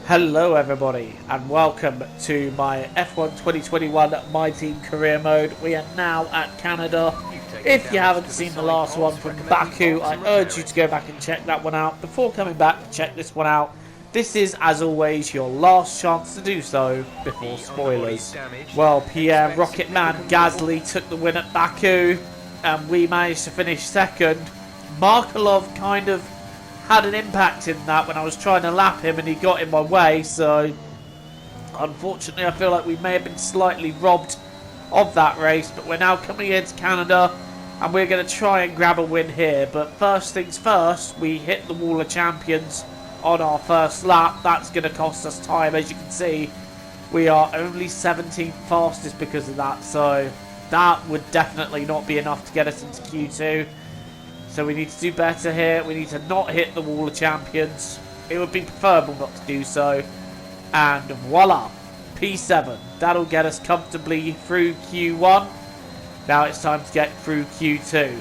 Hello everybody and welcome to my F1 2021 My Team Career Mode. We are now at Canada. If you haven't seen the last one from Baku, I urge you to go back and check that one out before coming back to check this one out. This is, as always, your last chance to do so before spoilers. Well, Pierre Rocketman Gasly took the win at Baku and we managed to finish second. Markelov kind of had an impact in that when I was trying to lap him and he got in my way, so unfortunately I feel like we may have been slightly robbed of that race, but we're now coming into Canada and we're going to try and grab a win here. But first things first, we hit the Wall of Champions on our first lap. That's going to cost us time. As you can see, we are only 17th fastest because of that, so that would definitely not be enough to get us into Q2. So we need to do better here. We need to not hit the Wall of Champions. It would be preferable not to do so. And voila, P7. That'll get us comfortably through Q1. Now it's time to get through Q2.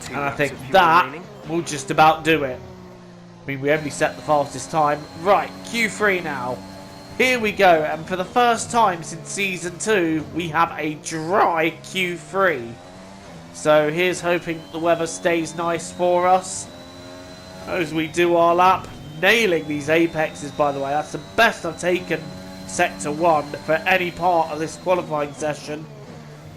And I think that will just about do it. I mean, we only set the fastest time. Right, Q3 now. Here we go. And for the first time since Season 2, we have a dry Q3. So here's hoping the weather stays nice for us as we do our lap. Nailing these apexes, by the way. That's the best I've taken Sector 1 for any part of this qualifying session.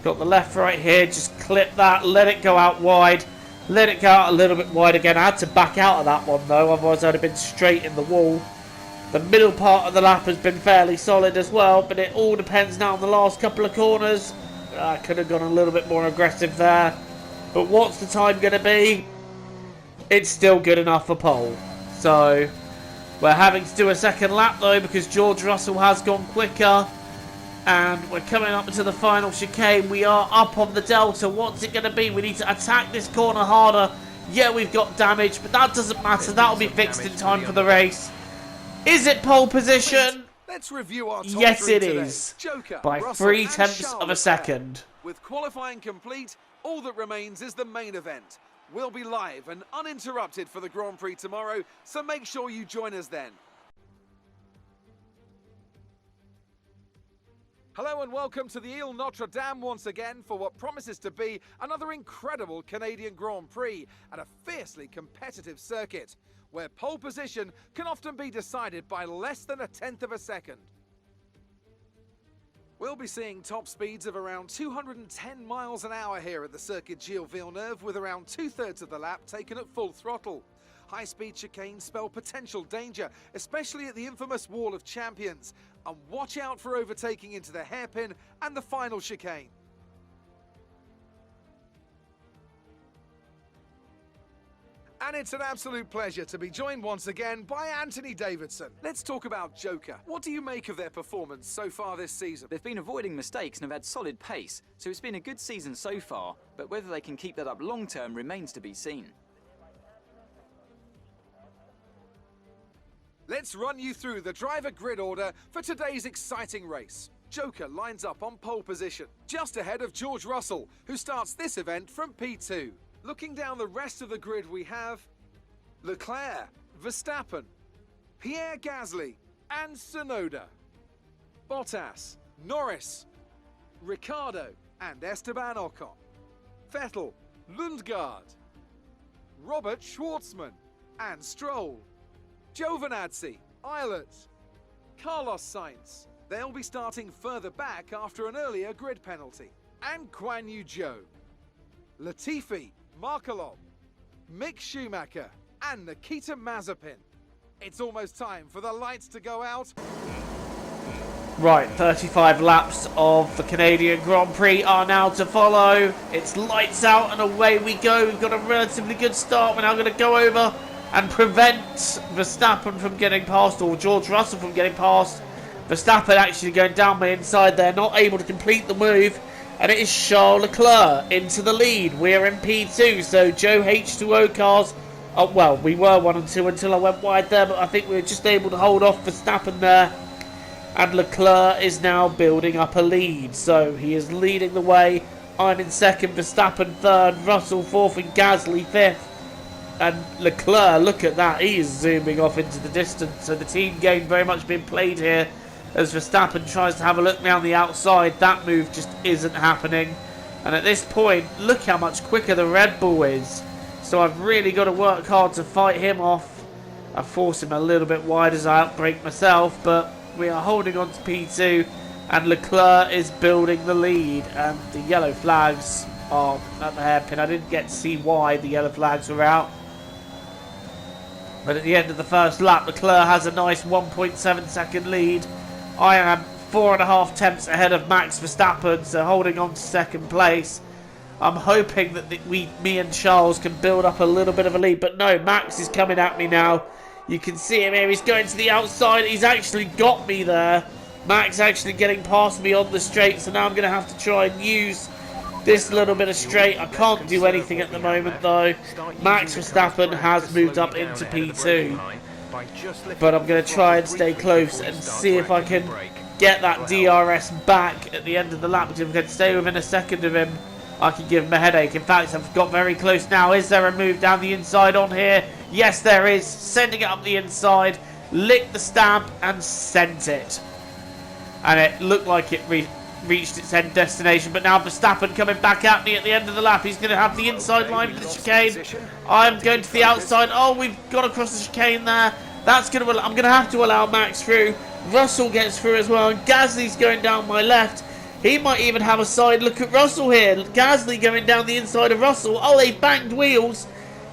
Got the left right here. Just clip that. Let it go out wide. Let it go out a little bit wide again. I had to back out of that one though. Otherwise I'd have been straight in the wall. The middle part of the lap has been fairly solid as well. But it all depends now on the last couple of corners. I could have gone a little bit more aggressive there. But what's the time going to be? It's still good enough for pole. So we're having to do a second lap though because George Russell has gone quicker. And we're coming up to the final chicane. We are up on the delta. What's it going to be? We need to attack this corner harder. Yeah, we've got damage, but that doesn't matter. That'll be fixed in time for the race. Is it pole position? Let's review our top yes, three it today. is. Joker, by Russell 0.3 of a second. With qualifying complete, all that remains is the main event. We'll be live and uninterrupted for the Grand Prix tomorrow, so make sure you join us then. Hello and welcome to the Ile Notre Dame once again for what promises to be another incredible Canadian Grand Prix at a fiercely competitive circuit, where pole position can often be decided by less than 1/10 of a second. We'll be seeing top speeds of around 210 miles an hour here at the Circuit Gilles Villeneuve, with around 2/3 of the lap taken at full throttle. High-speed chicanes spell potential danger, especially at the infamous Wall of Champions. And watch out for overtaking into the hairpin and the final chicane. And it's an absolute pleasure to be joined once again by Anthony Davidson. Let's talk about Joker. What do you make of their performance so far this season? They've been avoiding mistakes and have had solid pace, so it's been a good season so far, but whether they can keep that up long term remains to be seen. Let's run you through the driver grid order for today's exciting race. Joker lines up on pole position, just ahead of George Russell, who starts this event from P2. Looking down the rest of the grid, we have Leclerc, Verstappen, Pierre Gasly, and Tsunoda. Bottas, Norris, Ricciardo, and Esteban Ocon. Vettel, Lundgaard, Robert Schwartzman, and Stroll. Giovinazzi, Eilert, Carlos Sainz. They'll be starting further back after an earlier grid penalty. And Guan Yu Zhou, Latifi, Markelov, Mick Schumacher, and Nikita Mazepin. It's almost time for the lights to go out. Right, 35 laps of the Canadian Grand Prix are now to follow. It's lights out and away we go. We've got a relatively good start. We're now going to go over and prevent Verstappen from getting past, or George Russell from getting past. Verstappen actually going down my inside there, not able to complete the move. And it is Charles Leclerc into the lead. We're in P2, so Joe H2O cars. Oh, well, we were 1 and 2 until I went wide there, but I think we were just able to hold off Verstappen there. And Leclerc is now building up a lead, so he is leading the way. I'm in second, Verstappen third, Russell fourth, and Gasly fifth. And Leclerc, look at that, he is zooming off into the distance. So the team game very much being played here as Verstappen tries to have a look down the outside. That move just isn't happening. And at this point, look how much quicker the Red Bull is. So I've really got to work hard to fight him off. I force him a little bit wide as I outbrake myself, but we are holding on to P2, and Leclerc is building the lead, and the yellow flags are at the hairpin. I didn't get to see why the yellow flags were out. But at the end of the first lap, Leclerc has a nice 1.7 second lead. I am 4.5 tenths ahead of Max Verstappen, so holding on to second place. I'm hoping that me and Charles can build up a little bit of a lead, but no, Max is coming at me now. You can see him here, he's going to the outside, he's actually got me there. Max actually getting past me on the straight, so now I'm going to have to try and use this little bit of straight. I can't do anything at the moment though. Max Verstappen has moved up into P2, but I'm going to try and stay close and see if I can get that DRS back at the end of the lap, because if I can stay within a second of him, I can give him a headache. In fact, I've got very close now. Is there a move down the inside on here? Yes, there is. Sending it up the inside. Licked the stamp and sent it. And it looked like it reached its end destination. But now Verstappen coming back at me at the end of the lap. He's going to have the inside line for the chicane. I'm going to the outside. Oh, we've got across the chicane there. I'm going to have to allow Max through. Russell gets through as well. And Gasly's going down my left. He might even have a side look at Russell here. Gasly going down the inside of Russell. Oh, they banged wheels.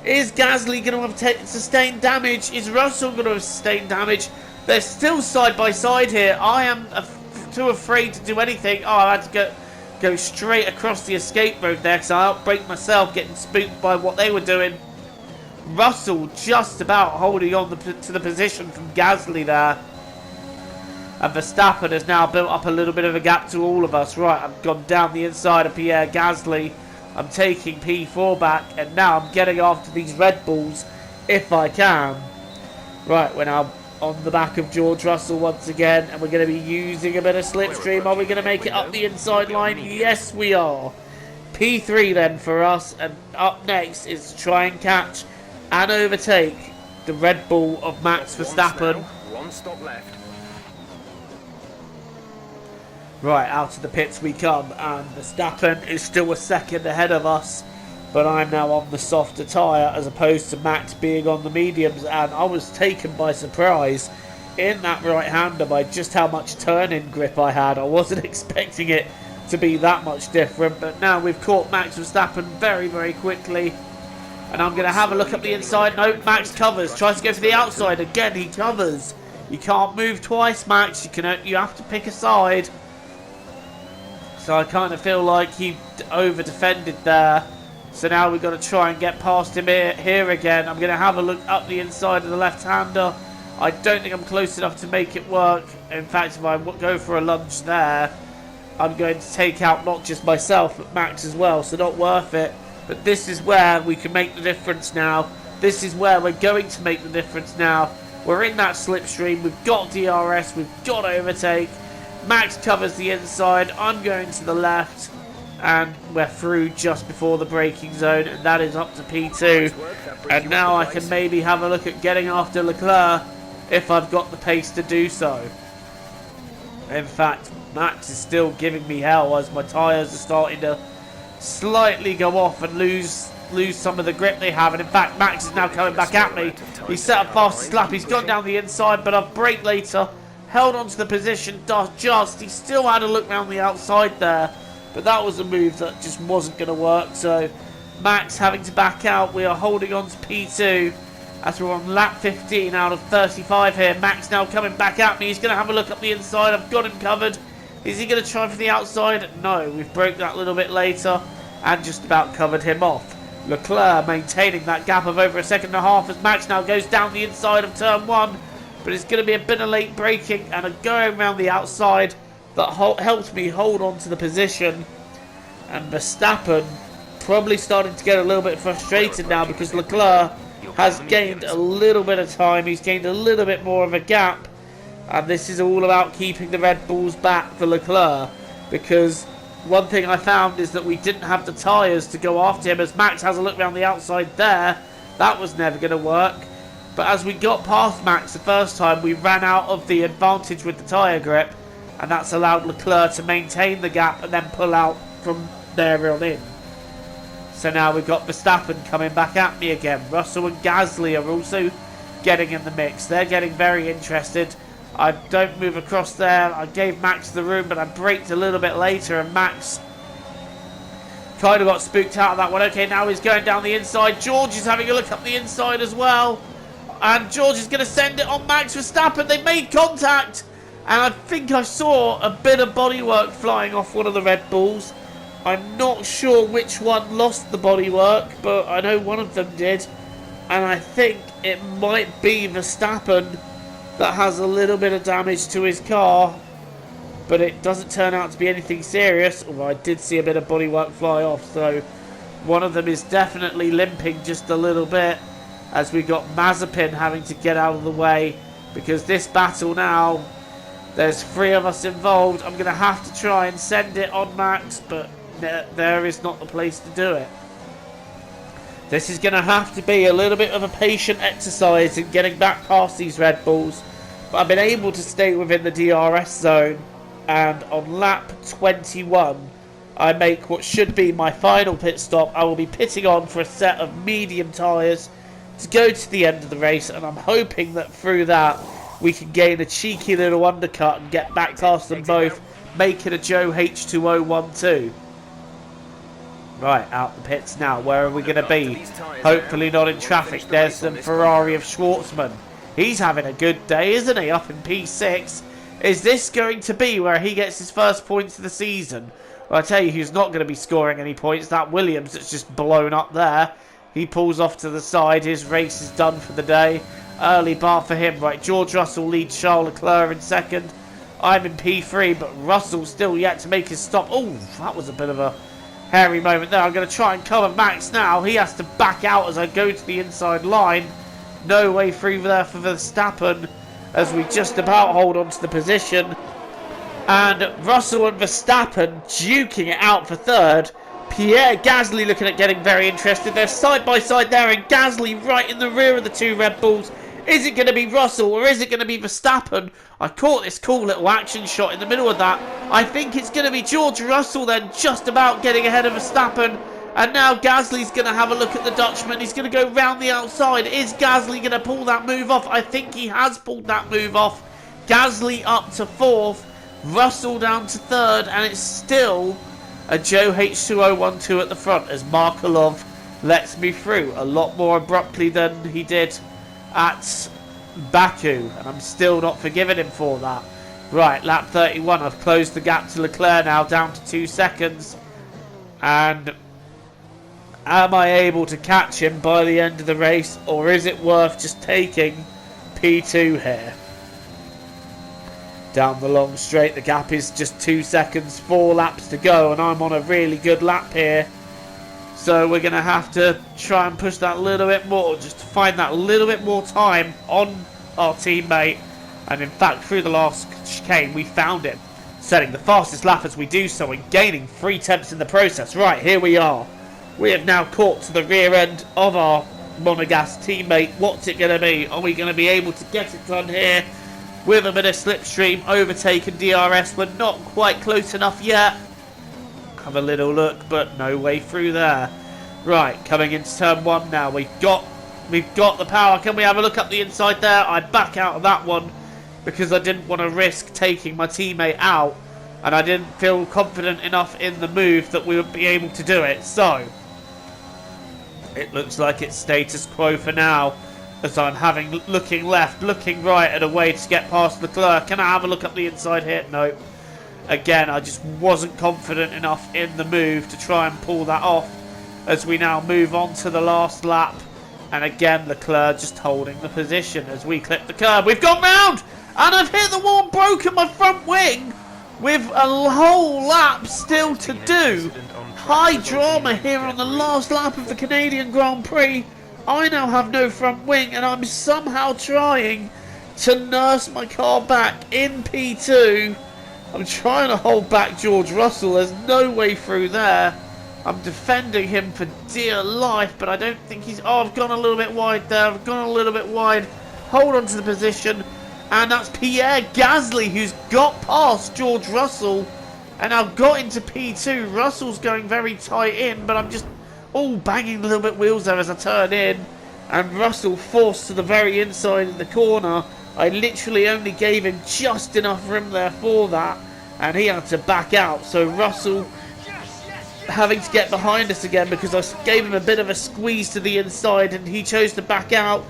Is Gasly going to have sustained damage? Is Russell going to have sustained damage? They're still side by side here. I am too afraid to do anything. Oh, I had to go straight across the escape road there because I outbraked myself, getting spooked by what they were doing. Russell just about holding on to the position from Gasly there. And Verstappen has now built up a little bit of a gap to all of us. Right, I've gone down the inside of Pierre Gasly. I'm taking P4 back, and now I'm getting after these Red Bulls if I can. Right, we're now on the back of George Russell once again, and we're going to be using a bit of slipstream. Are we going to make it up the inside line? Yes, we are. P3 then for us, and up next is to try and catch and overtake the Red Bull of Max Verstappen. One stop left. Right, out of the pits we come, and Verstappen is still a second ahead of us, but I'm now on the softer tyre as opposed to Max being on the mediums, and I was taken by surprise in that right-hander by just how much turn-in grip I had. I wasn't expecting it to be that much different, but now we've caught Max Verstappen very, very quickly, and I'm going to have a look up the inside. No, Max covers, tries to go for the outside, again he covers. You can't move twice, Max, you have to pick a side. So I kind of feel like he over-defended there. So now we've got to try and get past him here again. I'm going to have a look up the inside of the left-hander. I don't think I'm close enough to make it work. In fact, if I go for a lunge there, I'm going to take out not just myself, but Max as well. So not worth it. But this is where we can make the difference now. This is where we're going to make the difference now. We're in that slipstream. We've got DRS. We've got overtake. Max covers the inside, I'm going to the left, and we're through just before the braking zone, and that is up to P2. And now I can maybe have a look at getting after Leclerc if I've got the pace to do so. In fact, Max is still giving me hell as my tyres are starting to slightly go off and lose some of the grip they have. And in fact, Max is now coming back at me. He's set up fastest lap, he's gone down the inside, but I've braked later. Held onto the position just. He still had a look round the outside there. But that was a move that just wasn't going to work. So Max having to back out. We are holding on to P2 as we're on lap 15 out of 35 here. Max now coming back at me. He's going to have a look up the inside. I've got him covered. Is he going to try for the outside? No. We've broke that a little bit later and just about covered him off. Leclerc maintaining that gap of over a second and a half as Max now goes down the inside of turn 1. But it's going to be a bit of late braking and a going around the outside that helped me hold on to the position. And Verstappen probably starting to get a little bit frustrated now because Leclerc has gained a little bit of time. He's gained a little bit more of a gap. And this is all about keeping the Red Bulls back for Leclerc. Because one thing I found is that we didn't have the tyres to go after him as Max has a look around the outside there. That was never going to work. But as we got past Max the first time, we ran out of the advantage with the tyre grip, and that's allowed Leclerc to maintain the gap and then pull out from there on in. So now we've got Verstappen coming back at me again. Russell and Gasly are also getting in the mix. They're getting very interested. I don't move across there. I gave Max the room, but I braked a little bit later, and Max kind of got spooked out of that one. Okay, now he's going down the inside. George is having a look up the inside as well. And George is going to send it on Max Verstappen. They made contact. And I think I saw a bit of bodywork flying off one of the Red Bulls. I'm not sure which one lost the bodywork, but I know one of them did. And I think it might be Verstappen that has a little bit of damage to his car. But it doesn't turn out to be anything serious. Although I did see a bit of bodywork fly off. So one of them is definitely limping just a little bit. As we got Mazepin having to get out of the way. Because this battle now, there's 3 of us involved. I'm going to have to try and send it on Max. But there is not the place to do it. This is going to have to be a little bit of a patient exercise in getting back past these Red Bulls. But I've been able to stay within the DRS zone. And on lap 21, I make what should be my final pit stop. I will be pitting on for a set of medium tyres to go to the end of the race. And I'm hoping that through that, we can gain a cheeky little undercut and get back past them both, making a Joe H2012. Right, out the pits now. Where are we going to be? Hopefully not in traffic. There's some Ferrari of Schwartzman. He's having a good day, isn't he? Up in P6. Is this going to be where he gets his first points of the season? Well, I tell you who's not going to be scoring any points. That Williams that's just blown up there. He pulls off to the side. His race is done for the day. Early bar for him. Right, George Russell leads Charles Leclerc in second. I'm in P3, but Russell's still yet to make his stop. Oh, that was a bit of a hairy moment there. I'm going to try and cover Max now. He has to back out as I go to the inside line. No way through there for Verstappen as we just about hold on to the position. And Russell and Verstappen duking it out for third. Pierre Gasly looking at getting very interested. They're side by side there, and Gasly right in the rear of the 2 Red Bulls. Is it going to be Russell or is it going to be Verstappen? I caught this cool little action shot in the middle of that. I think it's going to be George Russell then, just about getting ahead of Verstappen. And now Gasly's going to have a look at the Dutchman. He's going to go round the outside. Is Gasly going to pull that move off? I think he has pulled that move off. Gasly up to 4th. Russell down to 3rd. And it's still a Joe H2012 at the front as Markelov lets me through a lot more abruptly than he did at Baku. And I'm still not forgiving him for that. Right, lap 31. I've closed the gap to Leclerc now down to 2 seconds. And am I able to catch him by the end of the race, or is it worth just taking P2 here? Down the long straight, the gap is just 2 seconds, 4 laps to go, and I'm on a really good lap here. So we're going to have to try and push that a little bit more, just to find that little bit more time on our teammate. And in fact, through the last chicane, we found him, setting the fastest lap as we do so and gaining 3 tenths in the process. Right, here we are. We have now caught to the rear end of our Monegasque teammate. What's it going to be? Are we going to be able to get it done here with a bit of slipstream, overtaken DRS? We're not quite close enough yet. Have a little look, but no way through there. Right, coming into turn 1 now. We've got the power. Can we have a look up the inside there? I back out of that one because I didn't want to risk taking my teammate out, and I didn't feel confident enough in the move that we would be able to do it. So it looks like it's status quo for now, as I'm looking left, looking right at a way to get past Leclerc. Can I have a look up the inside here? No. Again, I just wasn't confident enough in the move to try and pull that off, as we now move on to the last lap. And again, Leclerc just holding the position as we clip the curb. We've gone round, and I've hit the wall and broken my front wing with a whole lap still to do. High drama here on the last lap of the Canadian Grand Prix. I now have no front wing, and I'm somehow trying to nurse my car back in P2. I'm trying to hold back George Russell. There's no way through there. I'm defending him for dear life, but I don't think he's... Oh, I've gone a little bit wide there. I've gone a little bit wide. Hold on to the position. And that's Pierre Gasly who's got past George Russell and now got into P2. Russell's going very tight in, but I'm just banging a little bit wheels there as I turn in. And Russell forced to the very inside of the corner. I literally only gave him just enough room there for that, and he had to back out. So Russell having to get behind us again because I gave him a bit of a squeeze to the inside and he chose to back out.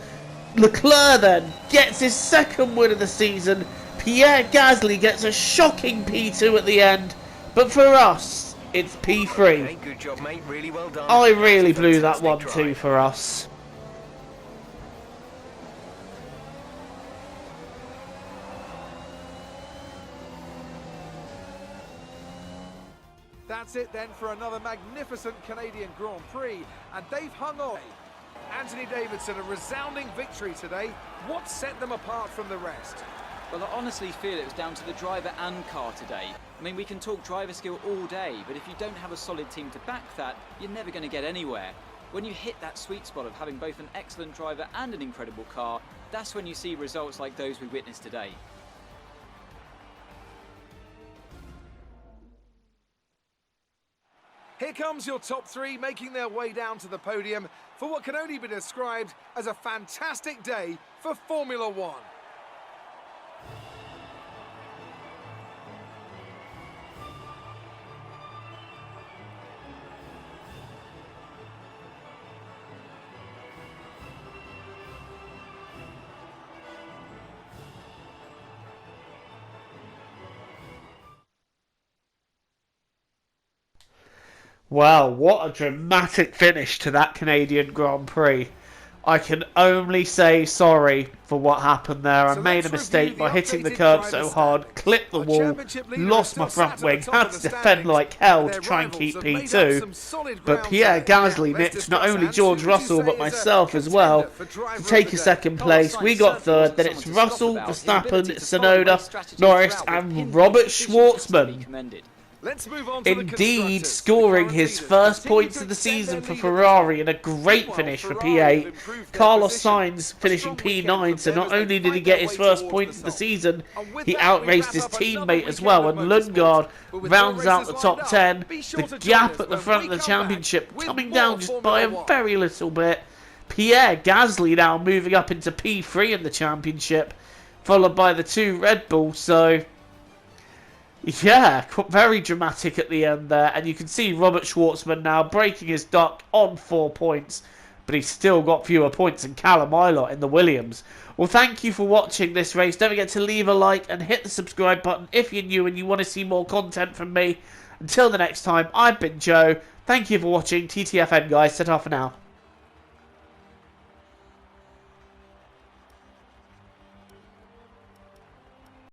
Leclerc then gets his second win of the season. Pierre Gasly gets a shocking P2 at the end, but for us it's P3. Okay, good job, mate. Really well done. I really blew that one too for us. That's it then for another magnificent Canadian Grand Prix, and they've hung on. Anthony Davidson, a resounding victory today. What set them apart from the rest? Well, I honestly feel it was down to the driver and car today. I mean, we can talk driver skill all day, but if you don't have a solid team to back that, you're never going to get anywhere. When you hit that sweet spot of having both an excellent driver and an incredible car, that's when you see results like those we witnessed today. Here comes your top three making their way down to the podium for what can only be described as a fantastic day for Formula One. Wow, what a dramatic finish to that Canadian Grand Prix. I can only say sorry for what happened there. I made a mistake by hitting the curb so hard, clipped the wall, lost my front wing, had to defend like hell to try and keep P2. But Pierre Gasly nicked not only George Russell but myself as well to take a second place. We got third, then it's Russell, Verstappen, Tsunoda, Norris and Robert Schwartzman. Let's move on to Indeed, scoring his first points of the season for Ferrari and a great finish for P8. Carlos Sainz finishing P9, so not only did he get his first points of the season, he outraced his teammate as well, and Lundgaard rounds out the top 10. The gap at the front of the championship coming down just by a very little bit. Pierre Gasly now moving up into P3 in the championship, followed by the two Red Bulls, so... yeah, very dramatic at the end there. And you can see Robert Schwartzman now breaking his duck on 4 points. But he's still got fewer points than Callum in the Williams. Well, thank you for watching this race. Don't forget to leave a like and hit the subscribe button if you're new and you want to see more content from me. Until the next time, I've been Joe. Thank you for watching. TTFN, guys. Set off for now.